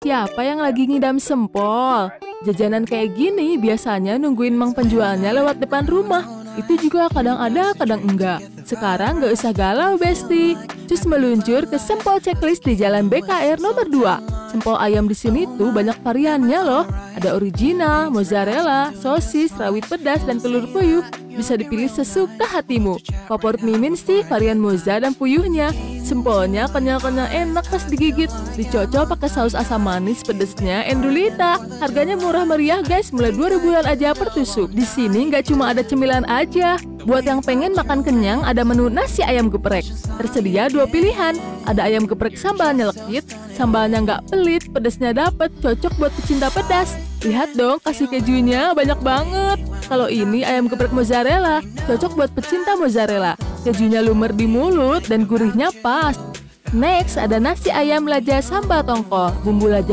Siapa yang lagi ngidam sempol? Jajanan kayak gini biasanya nungguin mang penjualnya lewat depan rumah. Itu juga kadang ada, kadang enggak. Sekarang gak usah galau, Besti. Cus meluncur ke Sempol Checklist di Jalan BKR nomor 2. Sempol ayam di sini tuh banyak variannya loh. Ada original, mozzarella, sosis, rawit pedas, dan telur puyuh. Bisa dipilih sesuka hatimu. Favorit Mimin sih varian mozza dan puyuhnya. Sempolnya kenyal-kenyal enak pas digigit. Dicocol pakai saus asam manis pedesnya Endulita. Harganya murah meriah guys, mulai 2.000-an aja per tusuk. Di sini nggak cuma ada cemilan aja. Buat yang pengen makan kenyang, ada menu nasi ayam geprek. Tersedia 2 pilihan. Ada ayam geprek sambalnya lekit, sambalnya nggak pelit, pedesnya dapet, cocok buat pecinta pedas. Lihat dong, kasih kejunya banyak banget. Kalau ini ayam geprek mozzarella, cocok buat pecinta mozzarella. Kejunya lumer di mulut dan gurihnya pas. Next, ada nasi ayam laja sambal tongkol. Bumbu laja